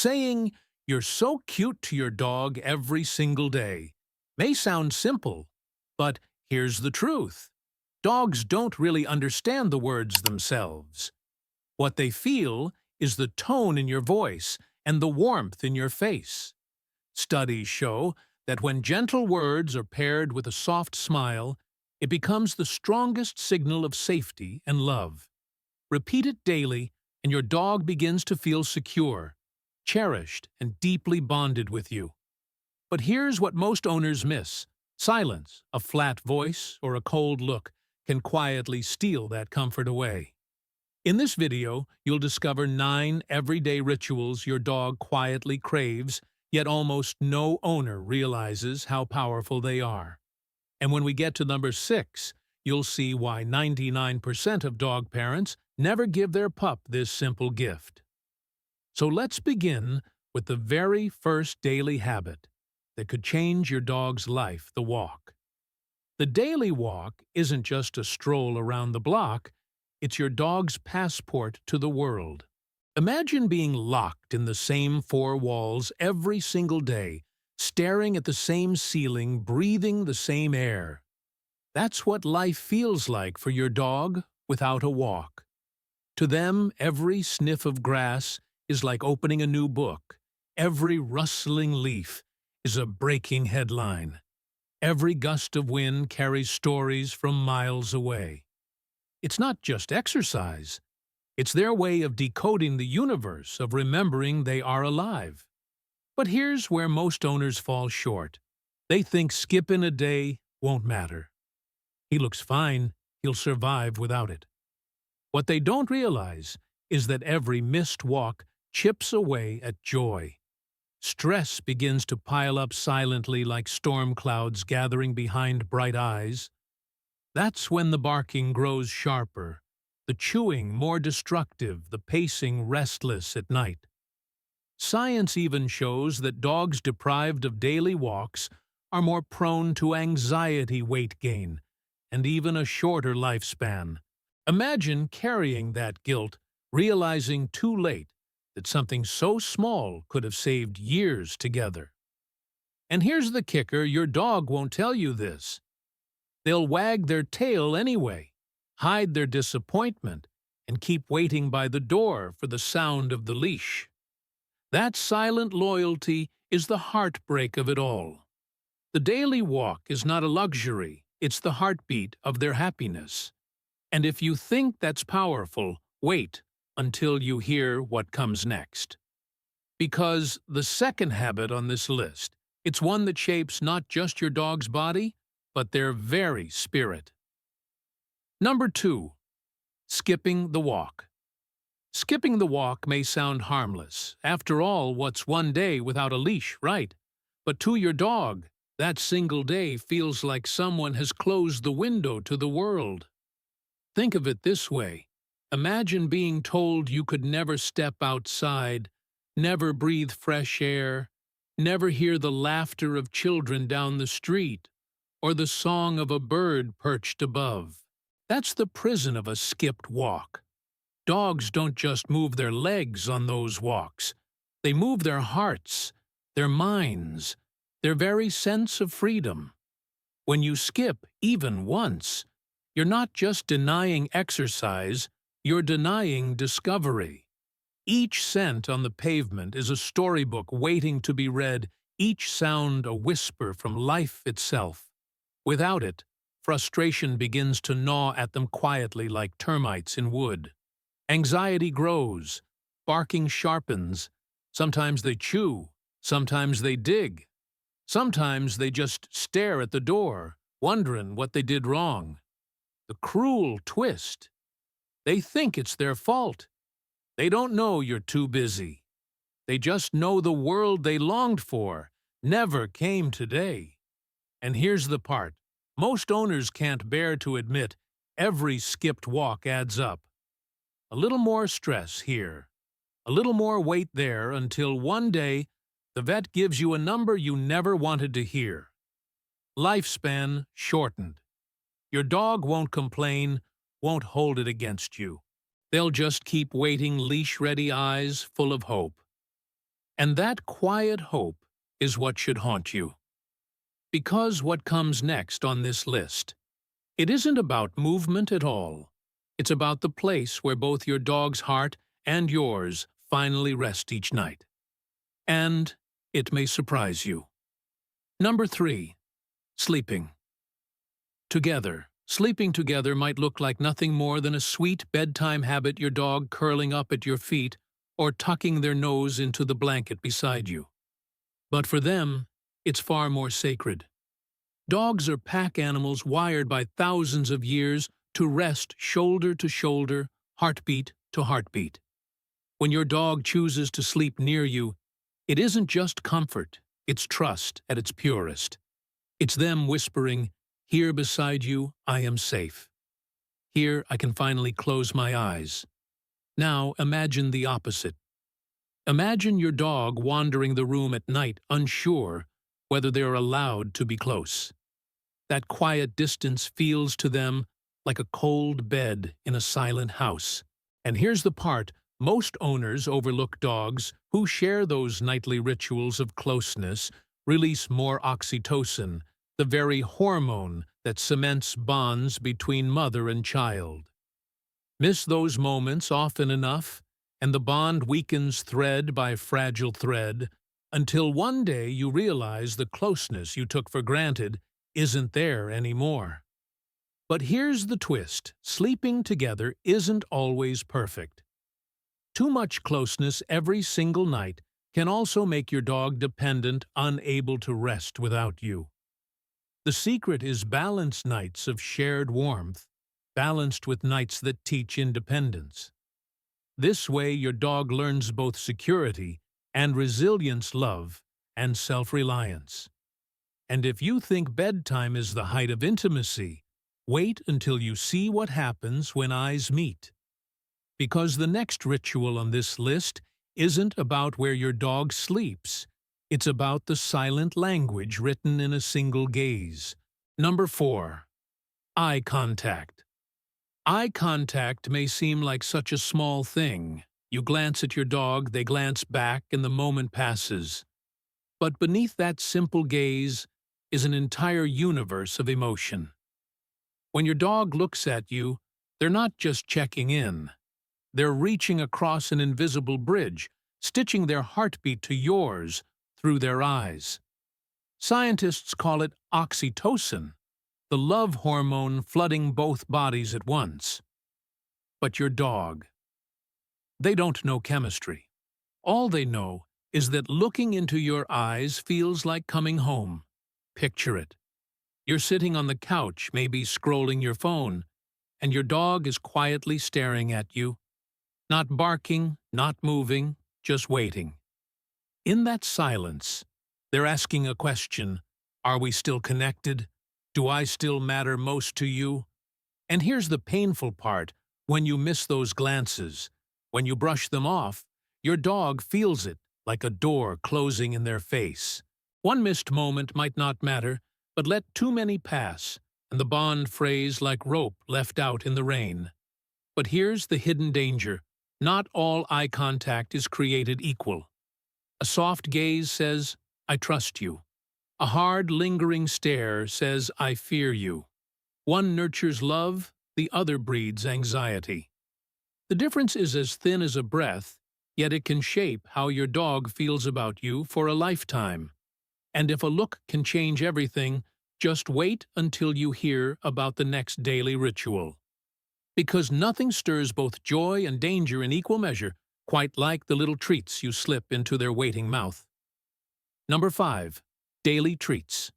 Saying you're so cute to your dog every single day may sound simple, but here's the truth. Dogs don't really understand the words themselves. What they feel is the tone in your voice and the warmth in your face. Studies show that when gentle words are paired with a soft smile, it becomes the strongest signal of safety and love. Repeat it daily, and your dog begins to feel secure, cherished, and deeply bonded with you. But here's what most owners miss. Silence, a flat voice, or a cold look can quietly steal that comfort away. In this video, you'll discover 9 everyday rituals your dog quietly craves, yet almost no owner realizes how powerful they are. And when we get to number 6, you'll see why 99% of dog parents never give their pup this simple gift. So let's begin with the very first daily habit that could change your dog's life, the walk. The daily walk isn't just a stroll around the block, it's your dog's passport to the world. Imagine being locked in the same 4 walls every single day, staring at the same ceiling, breathing the same air. That's what life feels like for your dog without a walk. To them, every sniff of grass is like opening a new book. Every rustling leaf is a breaking headline. Every gust of wind carries stories from miles away. It's not just exercise. It's their way of decoding the universe, of remembering they are alive. But here's where most owners fall short. They think skipping a day won't matter. He looks fine, he'll survive without it. What they don't realize is that every missed walk chips away at joy. Stress begins to pile up silently like storm clouds gathering behind bright eyes. That's when the barking grows sharper, the chewing more destructive, the pacing restless at night. Science even shows that dogs deprived of daily walks are more prone to anxiety, weight gain, and even a shorter lifespan. Imagine carrying that guilt, realizing too late that something so small could have saved years together. And here's the kicker, your dog won't tell you this. They'll wag their tail anyway, hide their disappointment, and keep waiting by the door for the sound of the leash. That silent loyalty is the heartbreak of it all. The daily walk is not a luxury, it's the heartbeat of their happiness. And if you think that's powerful, wait until you hear what comes next. Because the second habit on this list, it's one that shapes not just your dog's body, but their very spirit. Number 2. Skipping the walk. Skipping the walk may sound harmless. After all, what's one day without a leash, right? But to your dog, that single day feels like someone has closed the window to the world. Think of it this way. Imagine being told you could never step outside, never breathe fresh air, never hear the laughter of children down the street, or the song of a bird perched above. That's the prison of a skipped walk. Dogs don't just move their legs on those walks. They move their hearts, their minds, their very sense of freedom. When you skip even once, you're not just denying exercise, you're denying discovery. Each scent on the pavement is a storybook waiting to be read, each sound a whisper from life itself. Without it, frustration begins to gnaw at them quietly like termites in wood. Anxiety grows, barking sharpens. Sometimes they chew, sometimes they dig. Sometimes they just stare at the door, wondering what they did wrong. The cruel twist. They think it's their fault. They don't know you're too busy. They just know the world they longed for never came today. And here's the part. Most owners can't bear to admit every skipped walk adds up. A little more stress here, a little more weight there until one day the vet gives you a number you never wanted to hear. Lifespan shortened. Your dog won't complain, won't hold it against you. They'll just keep waiting, leash-ready eyes full of hope. And that quiet hope is what should haunt you. Because what comes next on this list? It isn't about movement at all. It's about the place where both your dog's heart and yours finally rest each night. And it may surprise you. Number 3. Sleeping. Together. Sleeping together might look like nothing more than a sweet bedtime habit, your dog curling up at your feet or tucking their nose into the blanket beside you. But for them, it's far more sacred. Dogs are pack animals wired by thousands of years to rest shoulder to shoulder, heartbeat to heartbeat. When your dog chooses to sleep near you, it isn't just comfort, it's trust at its purest. It's them whispering, "Here beside you, I am safe. Here I can finally close my eyes." Now imagine the opposite. Imagine your dog wandering the room at night, unsure whether they're allowed to be close. That quiet distance feels to them like a cold bed in a silent house. And here's the part most owners overlook: dogs who share those nightly rituals of closeness release more oxytocin, the very hormone that cements bonds between mother and child. Miss those moments often enough, and the bond weakens thread by fragile thread, until one day you realize the closeness you took for granted isn't there anymore. But here's the twist: sleeping together isn't always perfect. Too much closeness every single night can also make your dog dependent, unable to rest without you. The secret is balanced nights of shared warmth, balanced with nights that teach independence. This way your dog learns both security and resilience, love and self-reliance. And if you think bedtime is the height of intimacy, wait until you see what happens when eyes meet. Because the next ritual on this list isn't about where your dog sleeps, it's about the silent language written in a single gaze. Number 4. Eye contact. Eye contact may seem like such a small thing. You glance at your dog, they glance back, and the moment passes. But beneath that simple gaze is an entire universe of emotion. When your dog looks at you, they're not just checking in. They're reaching across an invisible bridge, stitching their heartbeat to yours through their eyes. Scientists call it oxytocin, the love hormone flooding both bodies at once. But your dog, they don't know chemistry. All they know is that looking into your eyes feels like coming home. Picture it. You're sitting on the couch, maybe scrolling your phone, and your dog is quietly staring at you. Not barking, not moving, just waiting. In that silence, they're asking a question: are we still connected? Do I still matter most to you? And here's the painful part: when you miss those glances, when you brush them off, your dog feels it like a door closing in their face. One missed moment might not matter, but let too many pass, and the bond frays like rope left out in the rain. But here's the hidden danger: not all eye contact is created equal. A soft gaze says, "I trust you." A hard, lingering stare says, "I fear you." One nurtures love, the other breeds anxiety. The difference is as thin as a breath, yet it can shape how your dog feels about you for a lifetime. And if a look can change everything, just wait until you hear about the next daily ritual. Because nothing stirs both joy and danger in equal measure, quite like the little treats you slip into their waiting mouth. Number 5. Daily treats.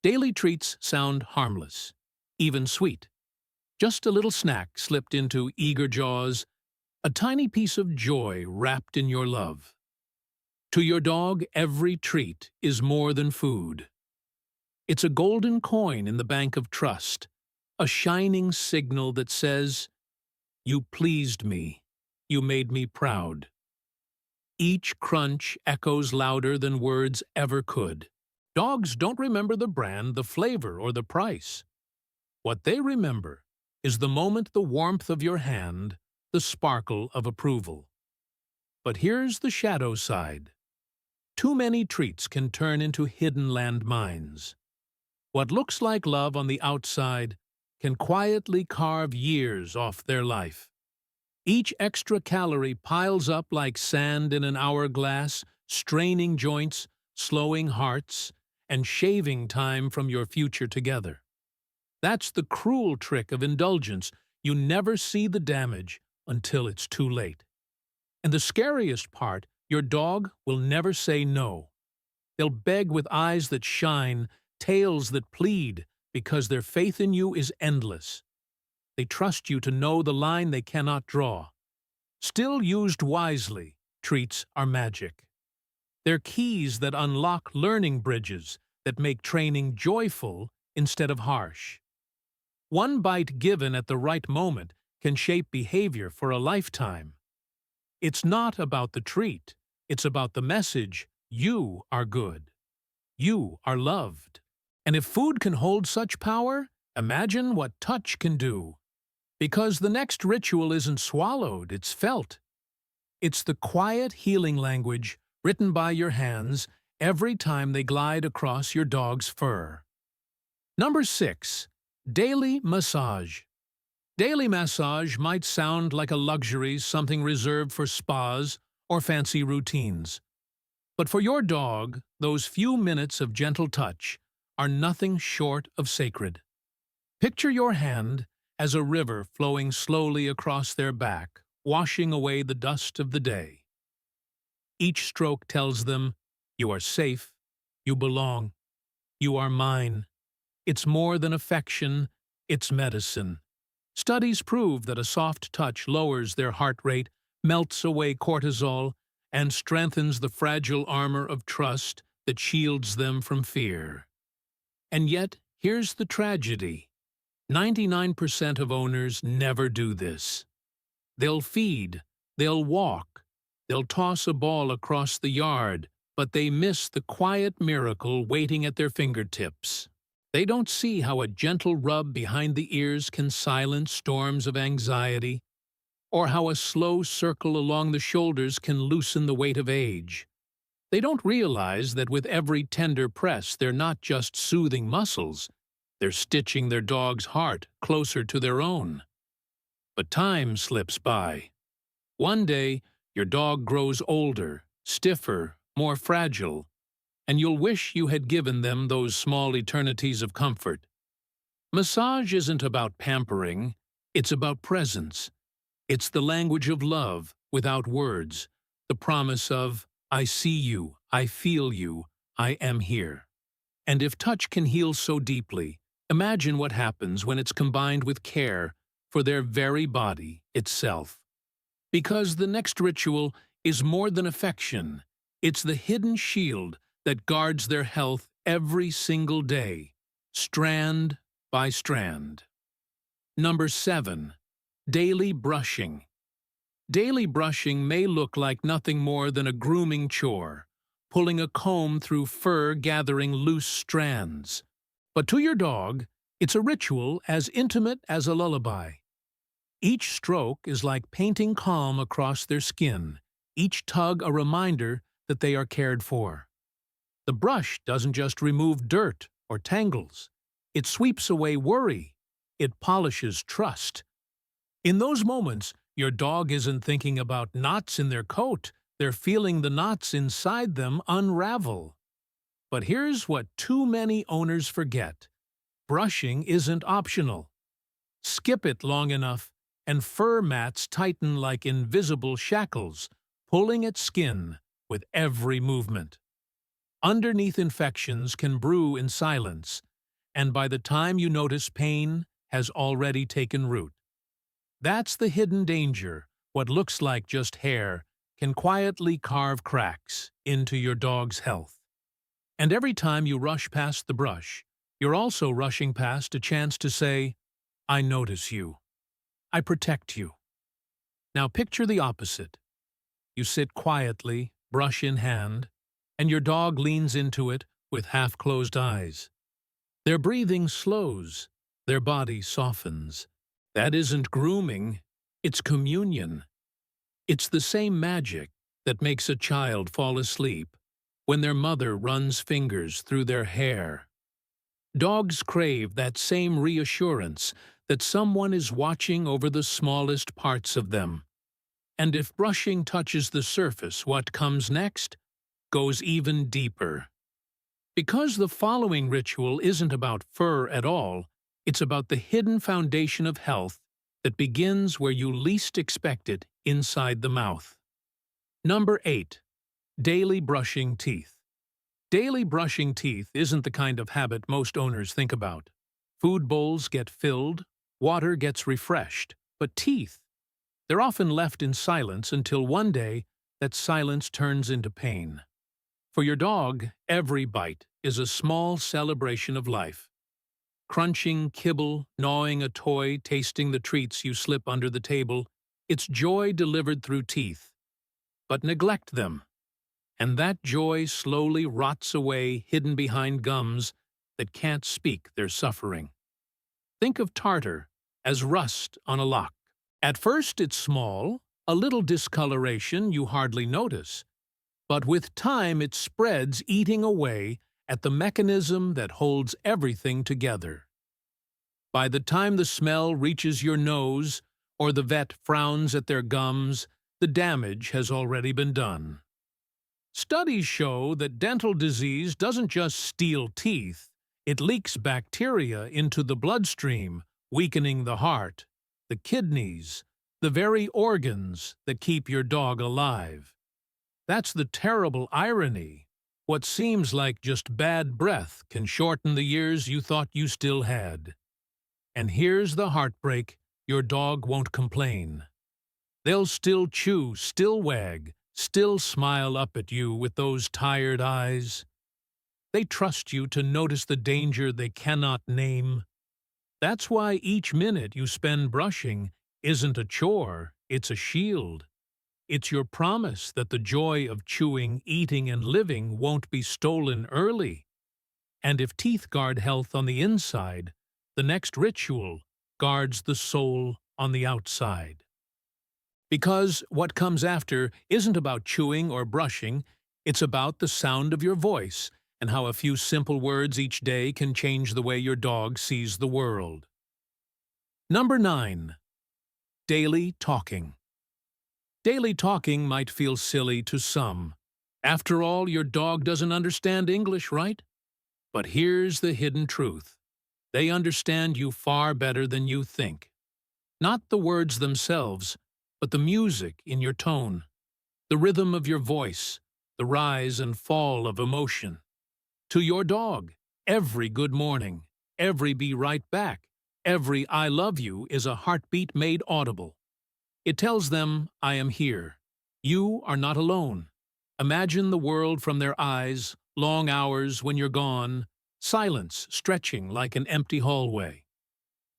Daily treats sound harmless, even sweet. Just a little snack slipped into eager jaws, a tiny piece of joy wrapped in your love. To your dog, every treat is more than food. It's a golden coin in the bank of trust, a shining signal that says, "You pleased me, you made me proud." Each crunch echoes louder than words ever could. Dogs don't remember the brand, the flavor, or the price. What they remember is the moment, the warmth of your hand, the sparkle of approval. But here's the shadow side. Too many treats can turn into hidden landmines. What looks like love on the outside can quietly carve years off their life. Each extra calorie piles up like sand in an hourglass, straining joints, slowing hearts, and shaving time from your future together. That's the cruel trick of indulgence. You never see the damage until it's too late. And the scariest part, your dog will never say no. They'll beg with eyes that shine, tails that plead, because their faith in you is endless. They trust you to know the line they cannot draw. Still used wisely, treats are magic. They're keys that unlock learning bridges that make training joyful instead of harsh. One bite given at the right moment can shape behavior for a lifetime. It's not about the treat, it's about the message: you are good. You are loved. And if food can hold such power, imagine what touch can do. Because the next ritual isn't swallowed, it's felt. It's the quiet healing language written by your hands every time they glide across your dog's fur. Number 6. Daily massage. Daily massage might sound like a luxury, something reserved for spas or fancy routines. But for your dog, those few minutes of gentle touch are nothing short of sacred. Picture your hand as a river flowing slowly across their back, washing away the dust of the day. Each stroke tells them, you are safe, you belong, you are mine. It's more than affection, it's medicine. Studies prove that a soft touch lowers their heart rate, melts away cortisol, and strengthens the fragile armor of trust that shields them from fear. And yet, here's the tragedy. 99% of owners never do this. They'll feed, they'll walk, they'll toss a ball across the yard, but they miss the quiet miracle waiting at their fingertips. They don't see how a gentle rub behind the ears can silence storms of anxiety, or how a slow circle along the shoulders can loosen the weight of age. They don't realize that with every tender press, they're not just soothing muscles, they're stitching their dog's heart closer to their own. But time slips by. One day, your dog grows older, stiffer, more fragile, and you'll wish you had given them those small eternities of comfort. Massage isn't about pampering, it's about presence. It's the language of love without words, the promise of, I see you, I feel you, I am here. And if touch can heal so deeply, imagine what happens when it's combined with care for their very body itself. Because the next ritual is more than affection, it's the hidden shield that guards their health every single day, strand by strand. Number 7. Daily brushing. Daily brushing may look like nothing more than a grooming chore, pulling a comb through fur gathering loose strands. But to your dog, it's a ritual as intimate as a lullaby. Each stroke is like painting calm across their skin, each tug a reminder that they are cared for. The brush doesn't just remove dirt or tangles. It sweeps away worry. It polishes trust. In those moments, your dog isn't thinking about knots in their coat. They're feeling the knots inside them unravel. But here's what too many owners forget. Brushing isn't optional. Skip it long enough, and fur mats tighten like invisible shackles, pulling at skin with every movement. Underneath infections can brew in silence, and by the time you notice, pain has already taken root. That's the hidden danger. What looks like just hair can quietly carve cracks into your dog's health. And every time you rush past the brush, you're also rushing past a chance to say, I notice you. I protect you. Now picture the opposite. You sit quietly, brush in hand, and your dog leans into it with half-closed eyes. Their breathing slows, their body softens. That isn't grooming, it's communion. It's the same magic that makes a child fall asleep, when their mother runs fingers through their hair. Dogs crave that same reassurance that someone is watching over the smallest parts of them. And if brushing touches the surface, what comes next goes even deeper. Because the following ritual isn't about fur at all, it's about the hidden foundation of health that begins where you least expect it, inside the mouth. Number 8. Daily brushing teeth. Daily brushing teeth isn't the kind of habit most owners think about. Food bowls get filled, water gets refreshed, but teeth, they're often left in silence until one day that silence turns into pain. For your dog, every bite is a small celebration of life. Crunching kibble, gnawing a toy, tasting the treats you slip under the table, it's joy delivered through teeth. But neglect them, and that joy slowly rots away, hidden behind gums that can't speak their suffering. Think of tartar as rust on a lock. At first it's small, a little discoloration you hardly notice, but with time it spreads, eating away at the mechanism that holds everything together. By the time the smell reaches your nose, or the vet frowns at their gums, the damage has already been done. Studies show that dental disease doesn't just steal teeth, it leaks bacteria into the bloodstream, weakening the heart, the kidneys, the very organs that keep your dog alive. That's the terrible irony. What seems like just bad breath can shorten the years you thought you still had. And here's the heartbreak: your dog won't complain. They'll still chew, still wag, still smile up at you with those tired eyes. They trust you to notice the danger they cannot name. That's why each minute you spend brushing isn't a chore, it's a shield. It's your promise that the joy of chewing, eating, and living won't be stolen early. And if teeth guard health on the inside, the next ritual guards the soul on the outside. Because what comes after isn't about chewing or brushing, it's about the sound of your voice and how a few simple words each day can change the way your dog sees the world. Number 9. Daily talking. Daily talking might feel silly to some. After all, your dog doesn't understand English, right? But here's the hidden truth. They understand you far better than you think. Not the words themselves, but the music in your tone, the rhythm of your voice, the rise and fall of emotion. To your dog, every good morning, every be right back, every I love you is a heartbeat made audible. It tells them, I am here. You are not alone. Imagine the world from their eyes, long hours when you're gone, silence stretching like an empty hallway.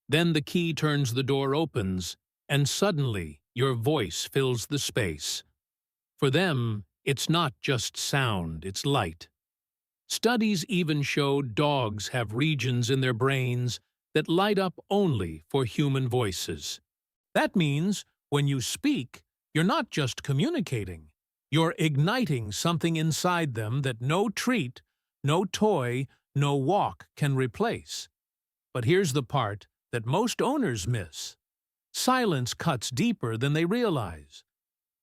Then the key turns, the door opens, and suddenly your voice fills the space. For them, it's not just sound, it's light. Studies even show dogs have regions in their brains that light up only for human voices. That means when you speak, you're not just communicating, you're igniting something inside them that no treat, no toy, no walk can replace. But here's the part that most owners miss. Silence cuts deeper than they realize.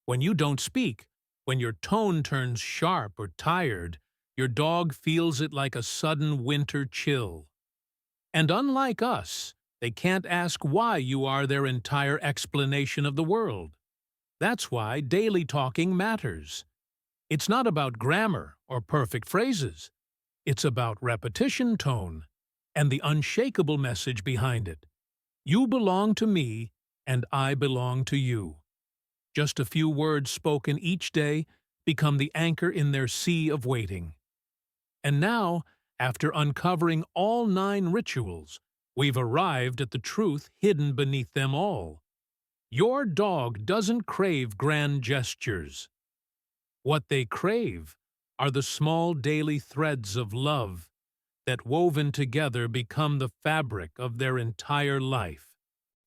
When you don't speak, when your tone turns sharp or tired, your dog feels it like a sudden winter chill. And unlike us, they can't ask why you are their entire explanation of the world. That's why daily talking matters. It's not about grammar or perfect phrases. It's about repetition, tone, and the unshakable message behind it. You belong to me, and I belong to you. Just a few words spoken each day become the anchor in their sea of waiting. And now, after uncovering all 9 rituals, we've arrived at the truth hidden beneath them all. Your dog doesn't crave grand gestures. What they crave are the small daily threads of love that, woven together, become the fabric of their entire life.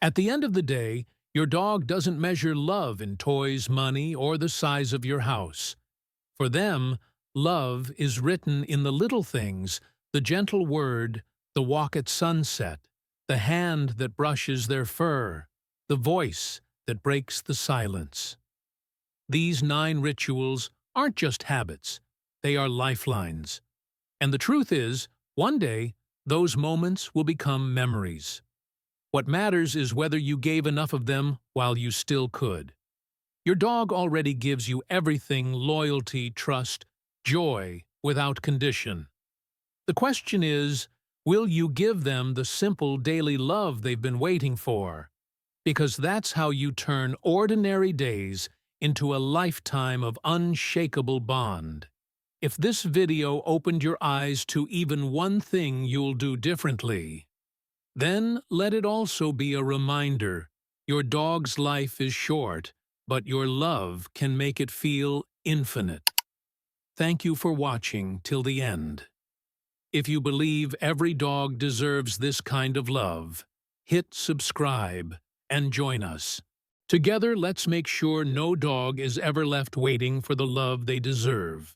At the end of the day, your dog doesn't measure love in toys, money, or the size of your house. For them, Love is written in the little things, the gentle word, the walk at sunset, the hand that brushes their fur, the voice that breaks the silence. These 9 rituals aren't just habits, they are lifelines. And the truth is, one day, those moments will become memories. What matters is whether you gave enough of them while you still could. Your dog already gives you everything: loyalty, trust, joy, without condition. The question is, will you give them the simple daily love they've been waiting for? Because that's how you turn ordinary days into a lifetime of unshakable bond. If this video opened your eyes to even one thing you'll do differently, then let it also be a reminder: your dog's life is short, but your love can make it feel infinite. Thank you for watching till the end. If you believe every dog deserves this kind of love, hit subscribe and join us. Together, let's make sure no dog is ever left waiting for the love they deserve.